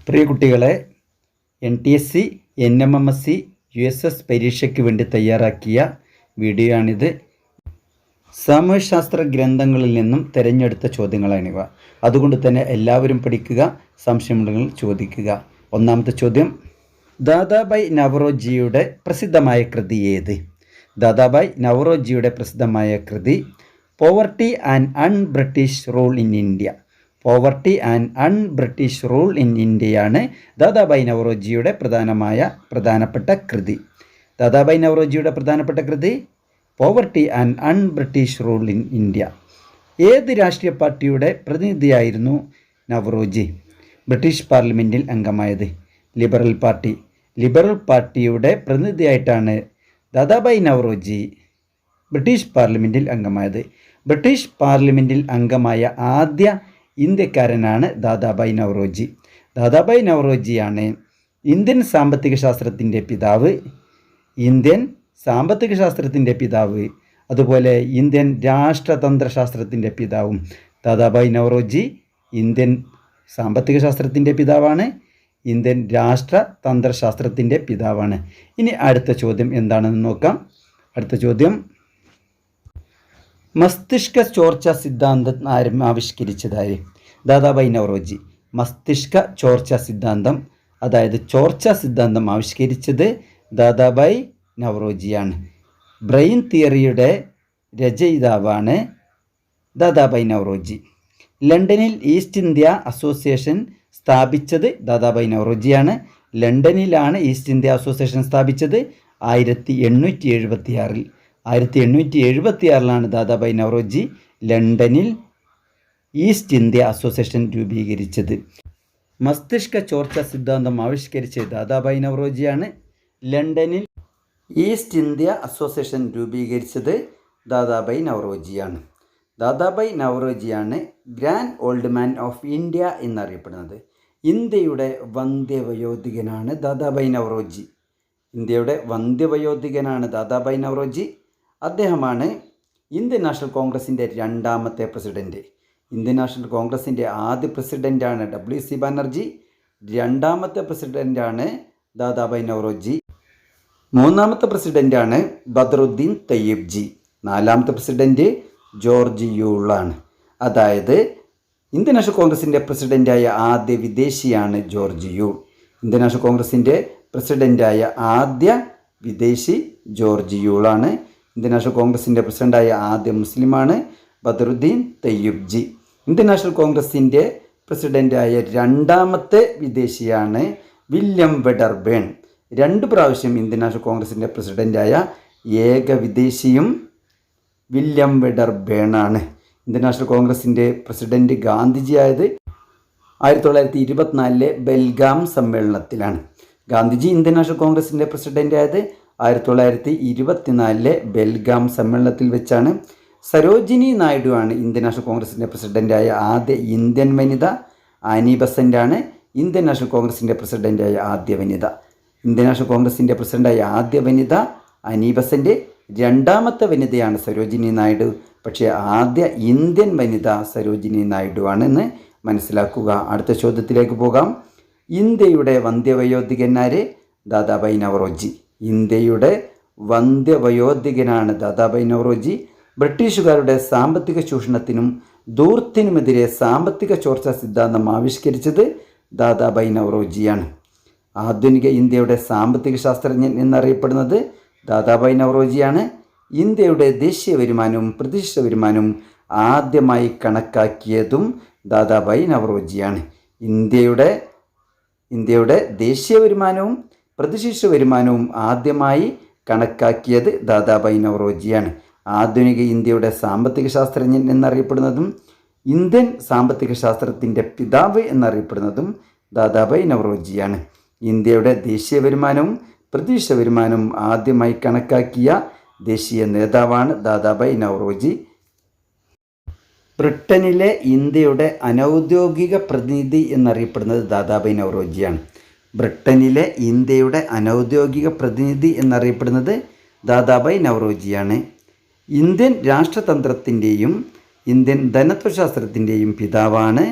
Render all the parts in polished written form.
പ്രിയ കുട്ടികളെ, NTSC, NMMSC, USS പരീക്ഷയ്ക്ക് വേണ്ടി തയ്യാറാക്കിയ വീഡിയോ ആണിത്. സാമൂഹ്യശാസ്ത്ര ഗ്രന്ഥങ്ങളിൽ നിന്നും തിരഞ്ഞെടുത്ത ചോദ്യങ്ങളാണിവ. അതുകൊണ്ട് തന്നെ എല്ലാവരും പഠിക്കുക, സംശയമുണ്ടെങ്കിൽ ചോദിക്കുക. ഒന്നാമത്തെ ചോദ്യം, ദാദാഭായ് നവറോജിയുടെ പ്രസിദ്ധമായ കൃതി ഏത്? ദാദാഭായ് നവറോജിയുടെ പ്രസിദ്ധമായ കൃതി poverty and un-British rule in India. Poverty and un-British rule in ഇന്ത്യയാണ് ദാദാഭായ് നവറോജിയുടെ പ്രധാനപ്പെട്ട കൃതി. ദാദാഭായ് നവറോജിയുടെ പ്രധാനപ്പെട്ട കൃതി poverty and un-British rule in India. ഏത് രാഷ്ട്രീയ പാർട്ടിയുടെ പ്രതിനിധിയായിരുന്നു നവറോജി ബ്രിട്ടീഷ് പാർലമെൻറ്റിൽ അംഗമായത്? Liberal party. ലിബറൽ പാർട്ടിയുടെ പ്രതിനിധിയായിട്ടാണ് ദാദാഭായ് നവറോജി ബ്രിട്ടീഷ് പാർലമെൻറ്റിൽ അംഗമായത്. ബ്രിട്ടീഷ് പാർലമെൻറ്റിൽ അംഗമായ ആദ്യ ഇന്ത്യക്കാരനാണ് ദാദാഭായ് നവറോജി. ദാദാഭായ് നവറോജിയാണ് ഇന്ത്യൻ സാമ്പത്തിക ശാസ്ത്രത്തിൻ്റെ പിതാവ്, അതുപോലെ ഇന്ത്യൻ രാഷ്ട്രതന്ത്രശാസ്ത്രത്തിൻ്റെ പിതാവും. ദാദാഭായ് നവറോജി ഇന്ത്യൻ സാമ്പത്തിക ശാസ്ത്രത്തിൻ്റെ പിതാവാണ്, ഇന്ത്യൻ രാഷ്ട്രതന്ത്രശാസ്ത്രത്തിൻ്റെ പിതാവാണ്. ഇനി അടുത്ത ചോദ്യം എന്താണെന്ന് നോക്കാം. അടുത്ത ചോദ്യം, മസ്തിഷ്ക ചോർച്ച സിദ്ധാന്തം ആവിഷ്കരിച്ചതാര്? ദാദാഭായ് നവറോജി. മസ്തിഷ്ക ചോർച്ച സിദ്ധാന്തം, അതായത് ചോർച്ച സിദ്ധാന്തം ആവിഷ്കരിച്ചത് ദാദാഭായ് നവറോജിയാണ്. ബ്രെയിൻ തിയറിയുടെ രചയിതാവാണ് ദാദാഭായ് നവറോജി. ലണ്ടനിൽ ഈസ്റ്റ് ഇന്ത്യ അസോസിയേഷൻ സ്ഥാപിച്ചത് ദാദാഭായ് നവറോജിയാണ്. ലണ്ടനിലാണ് ഈസ്റ്റ് ഇന്ത്യ അസോസിയേഷൻ സ്ഥാപിച്ചത് 1876. 1876 ദാദാഭായ് നവറോജി ലണ്ടനിൽ ഈസ്റ്റ് ഇന്ത്യ അസോസിയേഷൻ രൂപീകരിച്ചത്. മസ്തിഷ്ക ചോർച്ച സിദ്ധാന്തം ആവിഷ്കരിച്ചത് ദാദാഭായ് നവറോജിയാണ്. ലണ്ടനിൽ ഈസ്റ്റ് ഇന്ത്യ അസോസിയേഷൻ രൂപീകരിച്ചത് ദാദാഭായ് നവറോജിയാണ്. ദാദാഭായ് നവറോജിയാണ് grand old man of India എന്നറിയപ്പെടുന്നത്. ഇന്ത്യയുടെ വന്ധ്യവയോധികനാണ് ദാദാഭായ് നവറോജി. ഇന്ത്യയുടെ വന്ധ്യവയോധികനാണ് ദാദാഭായ് നവറോജി. അദ്ദേഹമാണ് ഇന്ത്യൻ നാഷണൽ കോൺഗ്രസിൻ്റെ രണ്ടാമത്തെ പ്രസിഡൻറ്റ്. ഇന്ത്യൻ നാഷണൽ കോൺഗ്രസിൻ്റെ ആദ്യ പ്രസിഡൻ്റാണ് WC ബാനർജി. രണ്ടാമത്തെ പ്രസിഡൻ്റാണ് ദാദാഭായ് നവറോജി. മൂന്നാമത്തെ പ്രസിഡൻ്റാണ് ബദറുദ്ദീൻ തയ്യിബ്ജി. നാലാമത്തെ പ്രസിഡൻറ്റ് ജോർജ് യൂളാണ്. അതായത് ഇന്ത്യൻ നാഷണൽ കോൺഗ്രസിൻ്റെ പ്രസിഡൻ്റായ ആദ്യ വിദേശിയാണ് ജോർജ് യൂൾ. ഇന്ത്യൻ നാഷണൽ കോൺഗ്രസിൻ്റെ പ്രസിഡൻ്റായ ആദ്യ വിദേശി ജോർജ് യൂളാണ്. ഇന്ത്യൻ നാഷണൽ കോൺഗ്രസിൻ്റെ പ്രസിഡൻ്റായ ആദ്യ മുസ്ലിമാണ് ബദറുദ്ദീൻ തയ്യിബ്ജി. ഇന്ത്യൻ നാഷണൽ കോൺഗ്രസിൻ്റെ പ്രസിഡൻ്റായ രണ്ടാമത്തെ വിദേശിയാണ് വില്യം വെഡർബേൺ. 2 പ്രാവശ്യം ഇന്ത്യൻ നാഷണൽ കോൺഗ്രസിൻ്റെ പ്രസിഡൻ്റായ ഏക വിദേശിയും വില്യം വെഡർബേണാണ്. ഇന്ത്യൻ നാഷണൽ കോൺഗ്രസിൻ്റെ പ്രസിഡൻറ്റ് ഗാന്ധിജിയായത് 1924 ബെൽഗാം സമ്മേളനത്തിലാണ്. ഗാന്ധിജി ഇന്ത്യൻ നാഷണൽ കോൺഗ്രസിൻ്റെ പ്രസിഡൻ്റായത് 1924 ബെൽഗാം സമ്മേളനത്തിൽ വെച്ചാണ്. സരോജിനി നായിഡു ആണ് ഇന്ത്യൻ നാഷണൽ കോൺഗ്രസിൻ്റെ പ്രസിഡൻ്റായ ആദ്യ ഇന്ത്യൻ വനിത. ആനി ബസൻ്റാണ് ഇന്ത്യൻ നാഷണൽ കോൺഗ്രസിൻ്റെ പ്രസിഡൻ്റായ ആദ്യ വനിത. ഇന്ത്യൻ നാഷണൽ കോൺഗ്രസിൻ്റെ പ്രസിഡൻ്റായ ആദ്യ വനിത ആനി ബസൻ്റ്. രണ്ടാമത്തെ വനിതയാണ് സരോജിനി നായിഡു. പക്ഷേ ആദ്യ ഇന്ത്യൻ വനിത സരോജിനി നായിഡു ആണെന്ന് മനസ്സിലാക്കുക. അടുത്ത ചോദ്യത്തിലേക്ക് പോകാം. ഇന്ത്യയുടെ വന്ധ്യവയോധികനാര്? ദാദാഭായ് നവറോജി. ഇന്ത്യയുടെ വന്ധ്യവയോധികനാണ് ദാദാഭായ് നവറോജി. ബ്രിട്ടീഷുകാരുടെ സാമ്പത്തിക ചൂഷണത്തിനും ധൂർത്തിനുമെതിരെ സാമ്പത്തിക ചോർച്ച സിദ്ധാന്തം ആവിഷ്കരിച്ചത് ദാദാഭായ് നവറോജിയാണ്. ആധുനിക ഇന്ത്യയുടെ സാമ്പത്തിക ശാസ്ത്രജ്ഞൻ എന്നറിയപ്പെടുന്നത് ദാദാഭായ് നവറോജിയാണ്. ഇന്ത്യയുടെ ദേശീയ വരുമാനവും പ്രതിശിഷ്ട വരുമാനവും ആദ്യമായി കണക്കാക്കിയതും ദാദാഭായ് നവറോജിയാണ്. ഇന്ത്യയുടെ ദേശീയ വരുമാനവും പ്രതിശിഷ്ട വരുമാനവും ആദ്യമായി കണക്കാക്കിയത് ദാദാഭായ് നവറോജിയാണ്. ആധുനിക ഇന്ത്യയുടെ സാമ്പത്തിക ശാസ്ത്രജ്ഞൻ എന്നറിയപ്പെടുന്നതും ഇന്ത്യൻ സാമ്പത്തിക ശാസ്ത്രത്തിൻ്റെ പിതാവ് എന്നറിയപ്പെടുന്നതും ദാദാഭായ് നവറോജിയാണ്. ഇന്ത്യയുടെ ദേശീയ വരുമാനവും പ്രതിശിഷ്ട വരുമാനവും ആദ്യമായി കണക്കാക്കിയ ദേശീയ നേതാവാണ് ദാദാഭായ് നവറോജി. ബ്രിട്ടനിലെ ഇന്ത്യയുടെ അനൗദ്യോഗിക പ്രതിനിധി എന്നറിയപ്പെടുന്നത് ദാദാഭായ് നവറോജിയാണ്. ബ്രിട്ടനിലെ ഇന്ത്യയുടെ അനൗദ്യോഗിക പ്രതിനിധി എന്നറിയപ്പെടുന്നത് ദാദാഭായ് നവറോജിയാണ്. ഇന്ത്യൻ രാഷ്ട്രതന്ത്രത്തിൻ്റെയും ഇന്ത്യൻ ധനത്വശാസ്ത്രത്തിൻ്റെയും പിതാവാണ്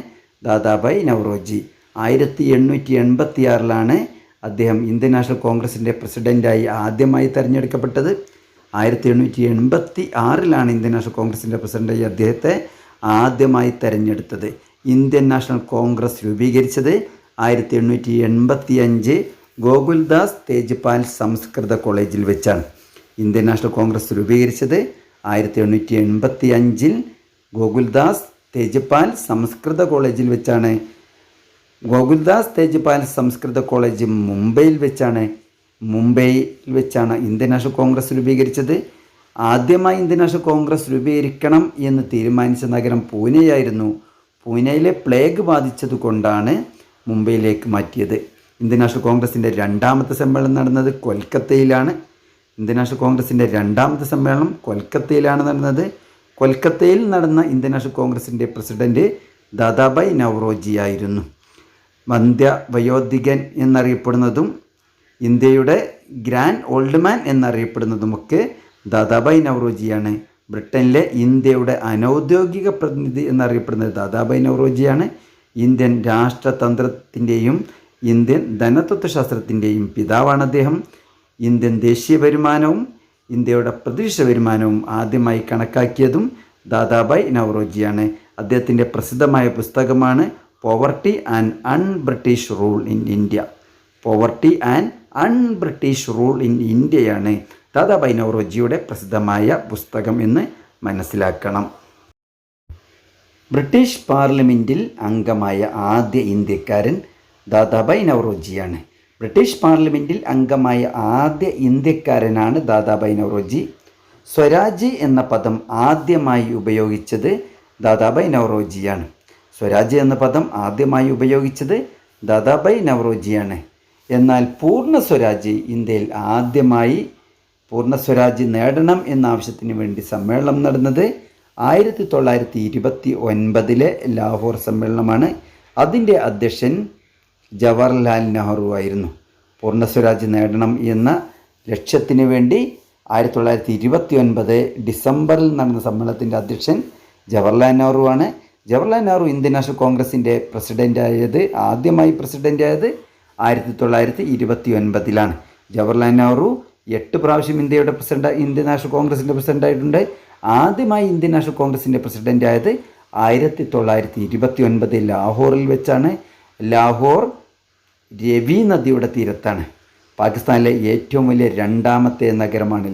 ദാദാഭായ് നവറോജി. 1886 അദ്ദേഹം ഇന്ത്യൻ നാഷണൽ കോൺഗ്രസിൻ്റെ പ്രസിഡൻ്റായി ആദ്യമായി തിരഞ്ഞെടുക്കപ്പെട്ടത്. 1886 ഇന്ത്യൻ നാഷണൽ കോൺഗ്രസിൻ്റെ പ്രസിഡൻ്റായി അദ്ദേഹത്തെ ആദ്യമായി തിരഞ്ഞെടുത്തത്. ഇന്ത്യൻ നാഷണൽ കോൺഗ്രസ് രൂപീകരിച്ചത് 1885 ഗോകുൽദാസ് തേജ്പാൽ സംസ്കൃത കോളേജിൽ വെച്ചാണ്. ഇന്ത്യൻ നാഷണൽ കോൺഗ്രസ് രൂപീകരിച്ചത് 1885 ഗോകുൽദാസ് തേജ്പാൽ സംസ്കൃത കോളേജിൽ വെച്ചാണ്. ഗോകുൽദാസ് തേജ്പാൽ സംസ്കൃത കോളേജ് മുംബൈയിൽ വെച്ചാണ് ഇന്ത്യൻ നാഷണൽ കോൺഗ്രസ് രൂപീകരിച്ചത്. ആദ്യമായി ഇന്ത്യൻ നാഷണൽ കോൺഗ്രസ് രൂപീകരിക്കണം എന്ന് തീരുമാനിച്ച നഗരം പൂനെയായിരുന്നു. പൂനെയിലെ പ്ലേഗ് ബാധിച്ചതുകൊണ്ടാണ് മുംബൈയിലേക്ക് മാറ്റിയത്. ഇന്ത്യൻ നാഷണൽ കോൺഗ്രസിൻ്റെ രണ്ടാമത്തെ സമ്മേളനം നടന്നത് കൊൽക്കത്തയിലാണ്. ഇന്ത്യൻ നാഷണൽ കോൺഗ്രസിൻ്റെ രണ്ടാമത്തെ സമ്മേളനം കൊൽക്കത്തയിലാണ് നടന്നത്. കൊൽക്കത്തയിൽ നടന്ന ഇന്ത്യൻ നാഷണൽ കോൺഗ്രസിൻ്റെ പ്രസിഡന്റ് ദാദാഭായ് നവറോജി ആയിരുന്നു. വയോധികൻ എന്നറിയപ്പെടുന്നതും ഇന്ത്യയുടെ ഗ്രാൻഡ് ഓൾഡ് മാൻ എന്നറിയപ്പെടുന്നതുമൊക്കെ ദാദാഭായ് നവറോജിയാണ്. ബ്രിട്ടനിലെ ഇന്ത്യയുടെ അനൗദ്യോഗിക പ്രതിനിധി എന്നറിയപ്പെടുന്നത് ദാദാഭായ് നവറോജിയാണ്. ഇന്ത്യൻ രാഷ്ട്രതന്ത്രത്തിൻ്റെയും ഇന്ത്യൻ ധനതത്വശാസ്ത്രത്തിൻ്റെയും പിതാവാണ് അദ്ദേഹം. ഇന്ത്യൻ ദേശീയ വരുമാനവും ഇന്ത്യയുടെ പ്രതിശീർഷ വരുമാനവും ആദ്യമായി കണക്കാക്കിയതും ദാദാഭായ് നവറോജിയാണ്. അദ്ദേഹത്തിൻ്റെ പ്രസിദ്ധമായ പുസ്തകമാണ് poverty and un-British rule in India. Poverty and un-British rule in ഇന്ത്യയാണ് ദാദാഭായ് നവറോജിയുടെ പ്രസിദ്ധമായ പുസ്തകം എന്ന് മനസ്സിലാക്കണം. ബ്രിട്ടീഷ് പാർലമെൻറ്റിൽ അംഗമായ ആദ്യ ഇന്ത്യക്കാരൻ ദാദാഭായ് നവറോജിയാണ്. ബ്രിട്ടീഷ് പാർലമെൻറ്റിൽ അംഗമായ ആദ്യ ഇന്ത്യക്കാരനാണ് ദാദാഭായ് നവറോജി. സ്വരാജ് എന്ന പദം ആദ്യമായി ഉപയോഗിച്ചത് ദാദാഭായ് നവറോജിയാണ്. സ്വരാജ് എന്ന പദം ആദ്യമായി ഉപയോഗിച്ചത് ദാദാഭായ് നവറോജിയാണ്. എന്നാൽ പൂർണ്ണ സ്വരാജ് ഇന്ത്യയിൽ ആദ്യമായി പൂർണ്ണ സ്വരാജ് നേടണം എന്ന ആവശ്യത്തിന് വേണ്ടി സമ്മേളനം നടന്നത് 1929 ലാഹോർ സമ്മേളനമാണ്. അതിൻ്റെ അധ്യക്ഷൻ ജവഹർലാൽ നെഹ്റു ആയിരുന്നു. പൂർണ്ണ സ്വരാജ് നേടണം എന്ന ലക്ഷ്യത്തിന് വേണ്ടി 1929 ഡിസംബറിൽ നടന്ന സമ്മേളനത്തിൻ്റെ അധ്യക്ഷൻ ജവഹർലാൽ നെഹ്റു ആണ്. ജവഹർലാൽ നെഹ്റു ഇന്ത്യൻ നാഷണൽ കോൺഗ്രസിൻ്റെ ആദ്യമായി പ്രസിഡൻ്റായത് 1929 ജവഹർലാൽ നെഹ്റു 8 പ്രാവശ്യം ഇന്ത്യൻ നാഷണൽ കോൺഗ്രസിൻ്റെ പ്രസിഡൻ്റായിട്ടുണ്ട്. ആദ്യമായി ഇന്ത്യൻ നാഷണൽ കോൺഗ്രസിൻ്റെ പ്രസിഡൻ്റായത് 1929 ലാഹോറിൽ വെച്ചാണ്. ലാഹോർ രവി നദിയുടെ തീരത്താണ്. പാകിസ്ഥാനിലെ ഏറ്റവും വലിയ രണ്ടാമത്തെ നഗരമാണ്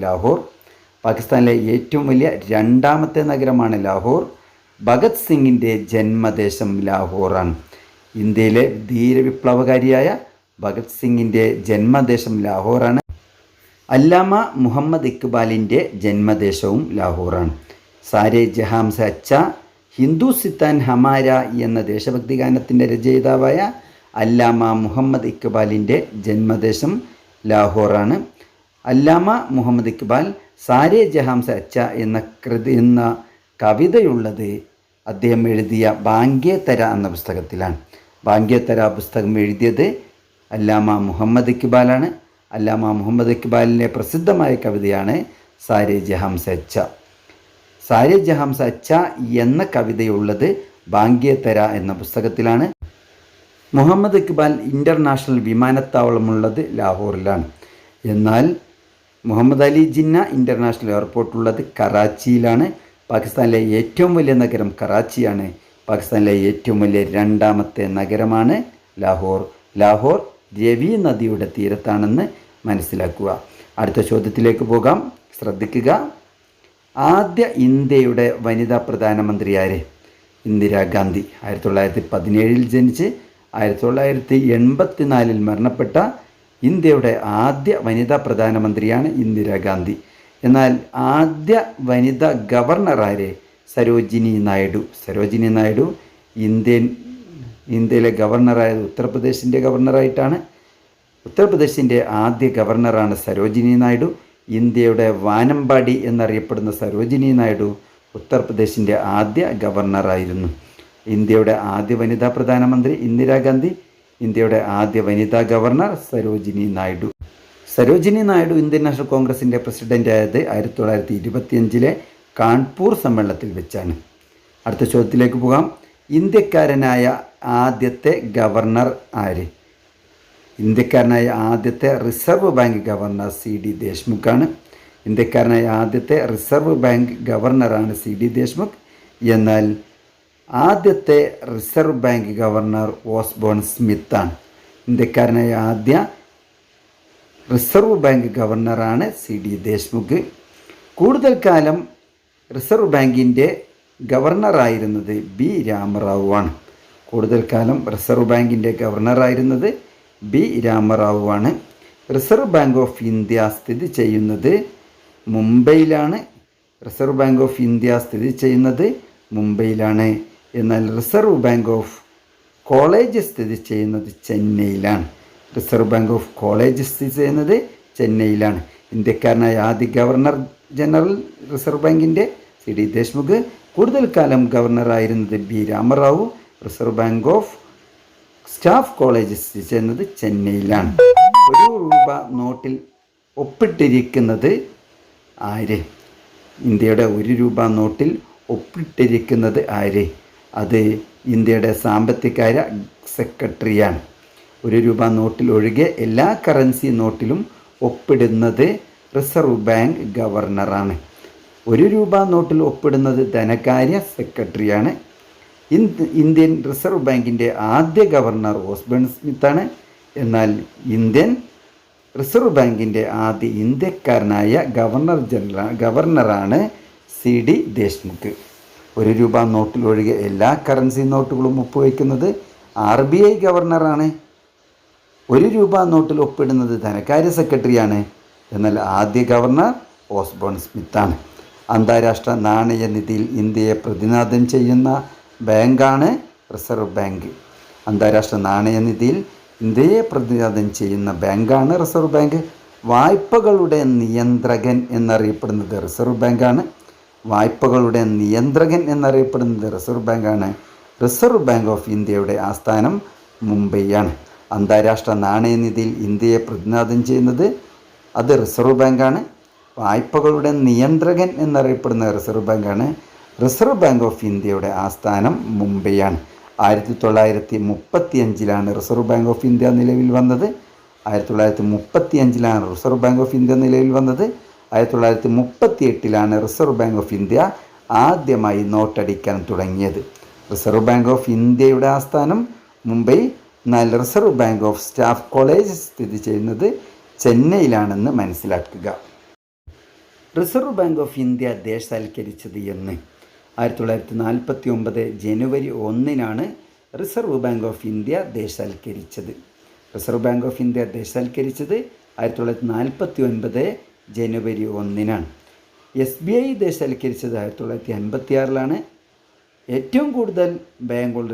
ലാഹോർ. ഭഗത് സിംഗിൻ്റെ ജന്മദേശം ലാഹോറാണ്. ഇന്ത്യയിലെ ധീരവിപ്ലവകാരിയായ ഭഗത് സിംഗിൻ്റെ ജന്മദേശം ലാഹോറാണ്. അല്ലാമ മുഹമ്മദ് ഇക്ബാലിൻ്റെ ജന്മദേശവും ലാഹോറാണ്. സാരേ ജഹാം സെ അച്ഛാ, ഹിന്ദുസ്ഥാൻ ഹമാര എന്ന ദേശഭക്തി ഗാനത്തിൻ്റെ രചയിതാവായ അല്ലാമ മുഹമ്മദ് ഇക്ബാലിൻ്റെ ജന്മദേശം ലാഹോറാണ്. അല്ലാമ മുഹമ്മദ് ഇക്ബാൽ സാരേ ജഹാം സെ അച്ഛാ എന്ന കവിതയുള്ളത് അദ്ദേഹം എഴുതിയ ബാങ്ക്യേ തര എന്ന പുസ്തകത്തിലാണ്. ബാങ്ക്യേ തര പുസ്തകം എഴുതിയത് അല്ലാമ മുഹമ്മദ് ഇക്ബാലാണ്. അല്ലാമ മുഹമ്മദ് ഇക്ബാലിൻ്റെ പ്രസിദ്ധമായ കവിതയാണ് സാരേ ജഹാം സെ അച്ഛാ. സാരേ ജഹാം സെ അച്ഛാ എന്ന കവിതയുള്ളത് ബാങ്ക്യേ തര എന്ന പുസ്തകത്തിലാണ്. മുഹമ്മദ് ഇക്ബാൽ ഇൻ്റർനാഷണൽ വിമാനത്താവളമുള്ളത് ലാഹോറിലാണ്. എന്നാൽ മുഹമ്മദ് അലി ജിന്ന ഇൻ്റർനാഷണൽ എയർപോർട്ടുള്ളത് കറാച്ചിയിലാണ്. പാകിസ്ഥാനിലെ ഏറ്റവും വലിയ നഗരം കറാച്ചിയാണ്. പാകിസ്ഥാനിലെ ഏറ്റവും വലിയ രണ്ടാമത്തെ നഗരമാണ് ലാഹോർ രവി നദിയുടെ തീരത്താണെന്ന് മനസ്സിലാക്കുക. അടുത്ത ചോദ്യത്തിലേക്ക് പോകാം, ശ്രദ്ധിക്കുക. ആദ്യ ഇന്ത്യയുടെ വനിതാ പ്രധാനമന്ത്രി ആര്? ഇന്ദിരാഗാന്ധി. 1917 ജനിച്ച് 1984 മരണപ്പെട്ട ഇന്ത്യയുടെ ആദ്യ വനിതാ പ്രധാനമന്ത്രിയാണ് ഇന്ദിരാഗാന്ധി. എന്നാൽ ആദ്യ വനിതാ ഗവർണർ ആര്? സരോജിനി നായിഡു. ഇന്ത്യയിലെ ഗവർണറായത് ഉത്തർപ്രദേശിൻ്റെ ഗവർണറായിട്ടാണ്. ഉത്തർപ്രദേശിൻ്റെ ആദ്യ ഗവർണറാണ് സരോജിനി നായിഡു. ഇന്ത്യയുടെ വാനമ്പാടി എന്നറിയപ്പെടുന്ന സരോജിനി നായിഡു ഉത്തർപ്രദേശിൻ്റെ ആദ്യ ഗവർണറായിരുന്നു. ഇന്ത്യയുടെ ആദ്യ വനിതാ പ്രധാനമന്ത്രി ഇന്ദിരാഗാന്ധി, ഇന്ത്യയുടെ ആദ്യ വനിതാ governor Sarojini Naidu. Sarojini Naidu Indian national കോൺഗ്രസിൻ്റെ പ്രസിഡൻ്റായത് 1925 കാൺപൂർ സമ്മേളനത്തിൽ വെച്ചാണ്. അടുത്ത ചോദ്യത്തിലേക്ക് പോകാം. ഇന്ത്യക്കാരനായ ആദ്യത്തെ ഗവർണർ ആര്? ഇന്ത്യക്കാരനായ ആദ്യത്തെ റിസർവ് ബാങ്ക് ഗവർണർ C.D. ദേശ്മുഖാണ്. ഇന്ത്യക്കാരനായ ആദ്യത്തെ റിസർവ് ബാങ്ക് ഗവർണറാണ് C.D. ദേശ്മുഖ്. എന്നാൽ ആദ്യത്തെ റിസർവ് ബാങ്ക് ഗവർണർ ഓസ്ബോൺ സ്മിത്താണ്. ഇന്ത്യക്കാരനായ ആദ്യ റിസർവ് ബാങ്ക് ഗവർണറാണ് C.D. ദേശ്മുഖ്. കൂടുതൽ കാലം റിസർവ് ബാങ്കിൻ്റെ ഗവർണറായിരുന്നത് B. രാമറാവു ആണ്. കൂടുതൽ കാലം റിസർവ് ബാങ്കിൻ്റെ ഗവർണറായിരുന്നത് B. രാമറാവു ആണ്. റിസർവ് ബാങ്ക് ഓഫ് ഇന്ത്യ സ്ഥിതി ചെയ്യുന്നത് മുംബൈയിലാണ്. റിസർവ് ബാങ്ക് ഓഫ് ഇന്ത്യ സ്ഥിതി ചെയ്യുന്നത് മുംബൈയിലാണ്. എന്നാൽ റിസർവ് ബാങ്ക് ഓഫ് കോളേജ് സ്ഥിതി ചെയ്യുന്നത് ചെന്നൈയിലാണ്. റിസർവ് ബാങ്ക് ഓഫ് കോളേജ് സ്ഥിതി ചെയ്യുന്നത് ചെന്നൈയിലാണ്. ഇന്ത്യക്കാരനായ ആദ്യ ഗവർണർ ജനറൽ റിസർവ് ബാങ്കിൻ്റെ C.D. ദേശ്മുഖ്. കൂടുതൽ കാലം ഗവർണറായിരുന്നത് B. Rama Rao. Reserve bank of staff college സ്ഥിതി ചെയ്യുന്നത് ചെന്നൈയിലാണ്. ₹1 നോട്ടിൽ ഒപ്പിട്ടിരിക്കുന്നത് ആര്? ഇന്ത്യയുടെ ₹1 നോട്ടിൽ ഒപ്പിട്ടിരിക്കുന്നത് ആര്? അത് ഇന്ത്യയുടെ സാമ്പത്തികകാര്യ സെക്രട്ടറിയാണ്. ₹1 നോട്ടിൽ ഒഴികെ എല്ലാ കറൻസി നോട്ടിലും ഒപ്പിടുന്നത് റിസർവ് ബാങ്ക് ഗവർണറാണ്. ₹1 നോട്ടിൽ ഒപ്പിടുന്നത് ധനകാര്യ സെക്രട്ടറിയാണ്. ഇന്ത്യൻ റിസർവ് ബാങ്കിൻ്റെ ആദ്യ ഗവർണർ ഓസ്ബോൺ സ്മിത്താണ്. എന്നാൽ ഇന്ത്യൻ റിസർവ് ബാങ്കിൻ്റെ ആദ്യ ഇന്ത്യക്കാരനായ ഗവർണറാണ് C.D. ദേശ്മുഖ്. ₹1 നോട്ടിൽ ഒഴികെ എല്ലാ കറൻസി നോട്ടുകളും ഒപ്പുവയ്ക്കുന്നത് RBI ഗവർണറാണ്. ₹1 നോട്ടിൽ ഒപ്പിടുന്നത് ധനകാര്യ സെക്രട്ടറിയാണ്. എന്നാൽ ആദ്യ ഗവർണർ ഓസ്ബോൺ സ്മിത്താണ്. അന്താരാഷ്ട്ര നാണയനിധിയിൽ ഇന്ത്യയെ പ്രതിനിധാനം ചെയ്യുന്ന ബാങ്കാണ് റിസർവ് ബാങ്ക്. അന്താരാഷ്ട്ര നാണയനിധിയിൽ ഇന്ത്യയെ പ്രതിനിധാനം ചെയ്യുന്ന ബാങ്കാണ് റിസർവ് ബാങ്ക്. വായ്പകളുടെ നിയന്ത്രകൻ എന്നറിയപ്പെടുന്നത് റിസർവ് ബാങ്കാണ്. വായ്പകളുടെ നിയന്ത്രകൻ എന്നറിയപ്പെടുന്നത് റിസർവ് ബാങ്കാണ്. റിസർവ് ബാങ്ക് ഓഫ് ഇന്ത്യയുടെ ആസ്ഥാനം മുംബൈയാണ്. അന്താരാഷ്ട്ര നാണയനിധിയിൽ ഇന്ത്യയെ പ്രതിനിധാനം ചെയ്യുന്നത് അത് റിസർവ് ബാങ്കാണ്. വായ്പകളുടെ നിയന്ത്രകൻ എന്നറിയപ്പെടുന്ന റിസർവ് ബാങ്കാണ്. റിസർവ് ബാങ്ക് ഓഫ് ഇന്ത്യയുടെ ആസ്ഥാനം മുംബൈയാണ്. 1935 റിസർവ് ബാങ്ക് ഓഫ് ഇന്ത്യ നിലവിൽ വന്നത്. 1935 റിസർവ് ബാങ്ക് ഓഫ് ഇന്ത്യ നിലവിൽ വന്നത്. 1938 റിസർവ് ബാങ്ക് ഓഫ് ഇന്ത്യ ആദ്യമായി നോട്ടടിക്കാൻ തുടങ്ങിയത്. റിസർവ് ബാങ്ക് ഓഫ് ഇന്ത്യയുടെ ആസ്ഥാനം മുംബൈ. എന്നാൽ reserve bank of staff college സ്ഥിതി ചെയ്യുന്നത് ചെന്നൈയിലാണെന്ന് മനസ്സിലാക്കുക. റിസർവ് ബാങ്ക് ഓഫ് ഇന്ത്യ ദേശസാൽക്കരിച്ചത് എന്ന്? 1949 ജനുവരി 1 റിസർവ് ബാങ്ക് ഓഫ് ഇന്ത്യ ദേശസാൽക്കരിച്ചത്. റിസർവ് ബാങ്ക് ഓഫ് ഇന്ത്യ ദേശസാൽക്കരിച്ചത് 1949 ജനുവരി 1. SBI ദേശസാൽക്കരിച്ചത് 1956. ഏറ്റവും കൂടുതൽ ബാങ്കുകൾ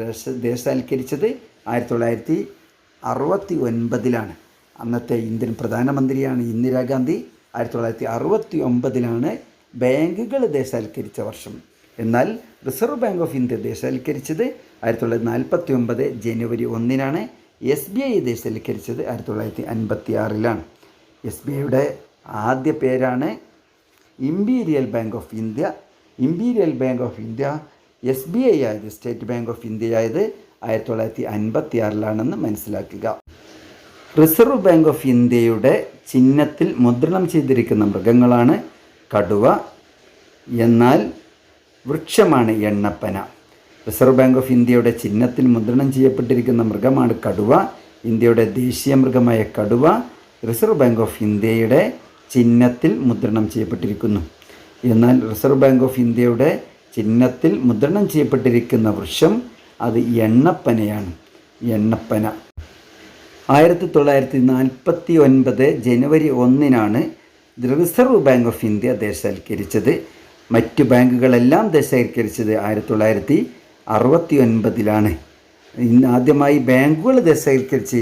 ദേശസാൽക്കരിച്ചത് 1969. അന്നത്തെ ഇന്ത്യൻ പ്രധാനമന്ത്രിയാണ് ഇന്ദിരാഗാന്ധി. 1969 ബാങ്കുകൾ ദേശസാൽക്കരിച്ച വർഷം. എന്നാൽ റിസർവ് ബാങ്ക് ഓഫ് ഇന്ത്യ ദേശസാൽക്കരിച്ചത് 1949 ജനുവരി 1. SBI ദേശസാൽക്കരിച്ചത് 1956. SBIയുടെ ആദ്യ പേരാണ് imperial bank of India. Imperial bank of India SBI ആയത്, സ്റ്റേറ്റ് ബാങ്ക് ഓഫ് ഇന്ത്യ ആയത് 1956 മനസ്സിലാക്കുക. റിസർവ് ബാങ്ക് ഓഫ് ഇന്ത്യയുടെ ചിഹ്നത്തിൽ മുദ്രണം ചെയ്തിരിക്കുന്ന മൃഗങ്ങളാണ് കടുവ. എന്നാൽ വൃക്ഷമാണ് എണ്ണപ്പന. റിസർവ് ബാങ്ക് ഓഫ് ഇന്ത്യയുടെ ചിഹ്നത്തിൽ മുദ്രണം ചെയ്യപ്പെട്ടിരിക്കുന്ന മൃഗമാണ് കടുവ. ഇന്ത്യയുടെ ദേശീയ മൃഗമായ കടുവ റിസർവ് ബാങ്ക് ഓഫ് ഇന്ത്യയുടെ ചിഹ്നത്തിൽ മുദ്രണം ചെയ്യപ്പെട്ടിരിക്കുന്നു. എന്നാൽ റിസർവ് ബാങ്ക് ഓഫ് ഇന്ത്യയുടെ ചിഹ്നത്തിൽ മുദ്രണം ചെയ്യപ്പെട്ടിരിക്കുന്ന വൃക്ഷം അത് എണ്ണപ്പനയാണ്. എണ്ണപ്പന 1949 ജനുവരി 1 റിസർവ് ബാങ്ക് ഓഫ് ഇന്ത്യ ദേശസാൽക്കരിച്ചത്. മറ്റു ബാങ്കുകളെല്ലാം ദേശസാൽക്കരിച്ചത് 1969. ആദ്യമായി ബാങ്കുകൾ ദേശസാൽക്കരിച്ച്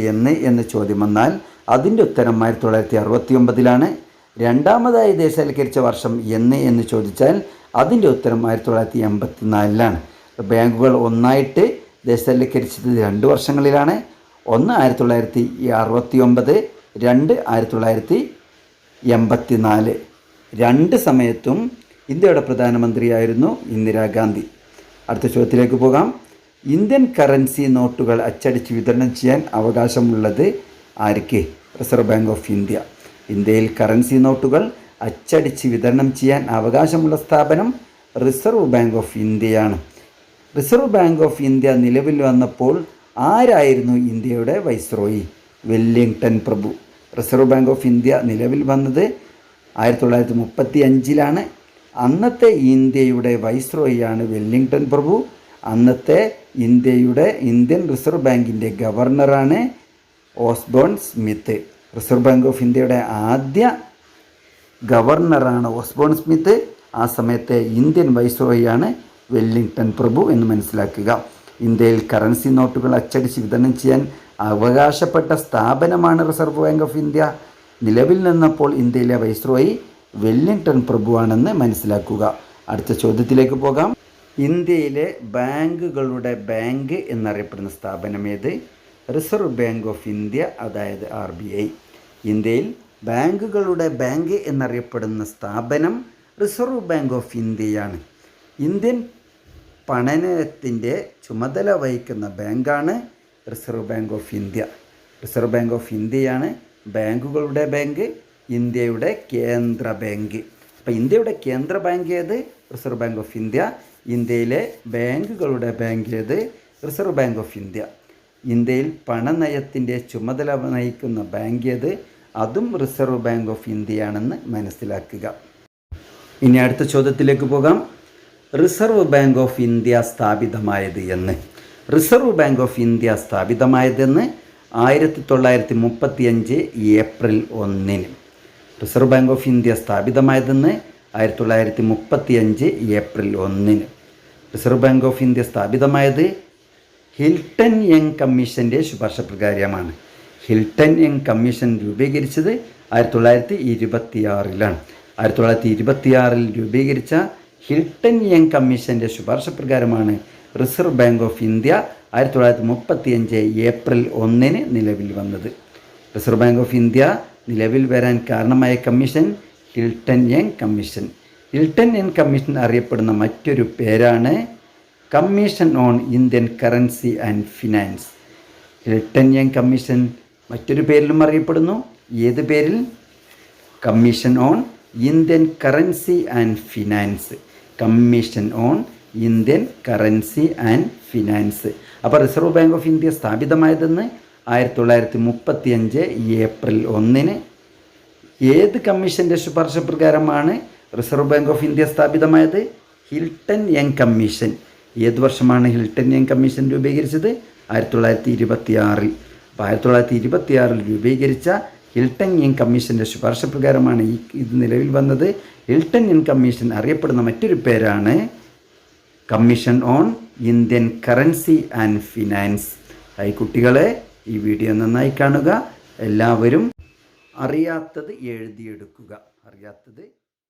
എന്ന് ചോദ്യം വന്നാൽ അതിൻ്റെ ഉത്തരം 1969. രണ്ടാമതായി ദേശസാൽക്കരിച്ച വർഷം എന്ന് ചോദിച്ചാൽ അതിൻ്റെ ഉത്തരം 1984. ബാങ്കുകൾ ഒന്നായിട്ട് ദേശസാൽക്കരിച്ചത് 2 വർഷങ്ങളിലാണ്. ഒന്ന് 1969, 2 1984. 2 സമയത്തും ഇന്ത്യയുടെ പ്രധാനമന്ത്രിയായിരുന്നു ഇന്ദിരാഗാന്ധി. അടുത്ത ചോദ്യത്തിലേക്ക് പോകാം. ഇന്ത്യൻ കറൻസി നോട്ടുകൾ അച്ചടിച്ച് വിതരണം ചെയ്യാൻ അവകാശമുള്ളത് ആർക്ക്? Reserve bank of India. ഇന്ത്യയിൽ കറൻസി നോട്ടുകൾ അച്ചടിച്ച് വിതരണം ചെയ്യാൻ അവകാശമുള്ള സ്ഥാപനം റിസർവ് ബാങ്ക് ഓഫ് ഇന്ത്യയാണ്. റിസർവ് ബാങ്ക് ഓഫ് ഇന്ത്യ നിലവിൽ വന്നപ്പോൾ ആരായിരുന്നു ഇന്ത്യയുടെ വൈസ്രോയി? വെല്ലിംഗ്ടൺ പ്രഭു. റിസർവ് ബാങ്ക് ഓഫ് ഇന്ത്യ നിലവിൽ വന്നത് 1935 അന്നത്തെ ഇന്ത്യയുടെ വൈസ്രോയിയാണ് വെല്ലിംഗ്ടൺ പ്രഭു. അന്നത്തെ ഇന്ത്യൻ റിസർവ് ബാങ്കിൻ്റെ ഗവർണറാണ് Osborne Smith. Reserve bank of ഇന്ത്യയുടെ ആദ്യ ഗവർണറാണ് ഓസ്ബോൺ സ്മിത്ത്. ആ സമയത്തെ ഇന്ത്യൻ വൈസ്രോയിയാണ് വെല്ലിംഗ്ടൺ പ്രഭു എന്ന് മനസ്സിലാക്കുക. ഇന്ത്യയിൽ കറൻസി നോട്ടുകൾ അച്ചടിച്ച് വിതരണം ചെയ്യാൻ അവകാശപ്പെട്ട സ്ഥാപനമാണ് റിസർവ് ബാങ്ക് ഓഫ് ഇന്ത്യ. നിലവിൽ നിന്നപ്പോൾ ഇന്ത്യയിലെ വൈസ്രോയി വെല്ലിംഗ്ടൺ പ്രഭുവാണെന്ന് മനസ്സിലാക്കുക. അടുത്ത ചോദ്യത്തിലേക്ക് പോകാം. ഇന്ത്യയിലെ ബാങ്കുകളുടെ ബാങ്ക് എന്നറിയപ്പെടുന്ന സ്ഥാപനം ഏത്? റിസർവ് ബാങ്ക് ഓഫ് ഇന്ത്യ, അതായത് RBI. ഇന്ത്യയിൽ ബാങ്കുകളുടെ ബാങ്ക് എന്നറിയപ്പെടുന്ന സ്ഥാപനം റിസർവ് ബാങ്ക് ഓഫ് ഇന്ത്യയാണ്. ഇന്ത്യൻ പണനയത്തിൻ്റെ ചുമതല വഹിക്കുന്ന ബാങ്കാണ് reserve bank of India. Reserve bank of ഇന്ത്യയാണ് ബാങ്കുകളുടെ ബാങ്ക്, ഇന്ത്യയുടെ കേന്ദ്ര ബാങ്ക്. അപ്പോൾ ഇന്ത്യയുടെ കേന്ദ്ര ബാങ്ക് ഏത്? Reserve bank of India. ഇന്ത്യയിലെ ബാങ്കുകളുടെ ബാങ്ക് ഏത്? Reserve bank of India. ഇന്ത്യയിൽ പണനയത്തിൻ്റെ ചുമതല വഹിക്കുന്ന ബാങ്ക് ഏത്? അതും റിസർവ് ബാങ്ക് ഓഫ് ഇന്ത്യയാണെന്ന് മനസ്സിലാക്കുക. ഇനി അടുത്ത ചോദ്യത്തിലേക്ക് പോകാം. റിസർവ് ബാങ്ക് ഓഫ് ഇന്ത്യ സ്ഥാപിതമായത് എന്ന്? റിസർവ് ബാങ്ക് ഓഫ് ഇന്ത്യ സ്ഥാപിതമായതെന്ന് 1935 ഏപ്രിൽ 1. റിസർവ് ബാങ്ക് ഓഫ് ഇന്ത്യ സ്ഥാപിതമായതെന്ന് 1935 ഏപ്രിൽ 1. റിസർവ് ബാങ്ക് ഓഫ് ഇന്ത്യ സ്ഥാപിതമായത് ഹിൽട്ടൺ യങ് കമ്മീഷൻ്റെ ശുപാർശ പ്രകാരമാണ്. ഹിൽട്ടൺ യങ് കമ്മീഷൻ രൂപീകരിച്ചത് 1926 1926 രൂപീകരിച്ച ഹിൽട്ടൺ യങ് കമ്മീഷൻ്റെ ശുപാർശ പ്രകാരമാണ് റിസർവ് ബാങ്ക് ഓഫ് ഇന്ത്യ 1935 ഏപ്രിൽ 1 നിലവിൽ വന്നത്. റിസർവ് ബാങ്ക് ഓഫ് ഇന്ത്യ നിലവിൽ വരാൻ കാരണമായ commission Hilton Young commission. Hilton Young commission അറിയപ്പെടുന്ന മറ്റൊരു പേരാണ് commission on Indian currency and finance. Hilton Young commission മറ്റൊരു പേരിലും അറിയപ്പെടുന്നു. ഏത് പേരിൽ? Commission on Indian currency and finance. Commission on Indian currency and finance. അപ്പോൾ റിസർവ് ബാങ്ക് ഓഫ് ഇന്ത്യ സ്ഥാപിതമായതെന്ന് 1935 ഏപ്രിൽ 1. ഏത് കമ്മീഷൻ്റെ ശുപാർശ പ്രകാരമാണ് റിസർവ് ബാങ്ക് ഓഫ് ഇന്ത്യ സ്ഥാപിതമായത്? Hilton Young commission. ഏത് വർഷമാണ് ഹിൽട്ടൺ യങ് കമ്മീഷൻ രൂപീകരിച്ചത്? 1926. അപ്പോൾ 1926 രൂപീകരിച്ച ഹിൽട്ടൺ യങ് കമ്മീഷൻ്റെ ശുപാർശ പ്രകാരമാണ് ഇത് നിലവിൽ വന്നത്. ഹിൽട്ടൺ യങ് കമ്മീഷൻ അറിയപ്പെടുന്ന മറ്റൊരു പേരാണ് commission on Indian currency and finance. കുട്ടികളെ, ഈ വീഡിയോ നന്നായി കാണുക. എല്ലാവരും അറിയാത്തത് എഴുതിയെടുക്കുക.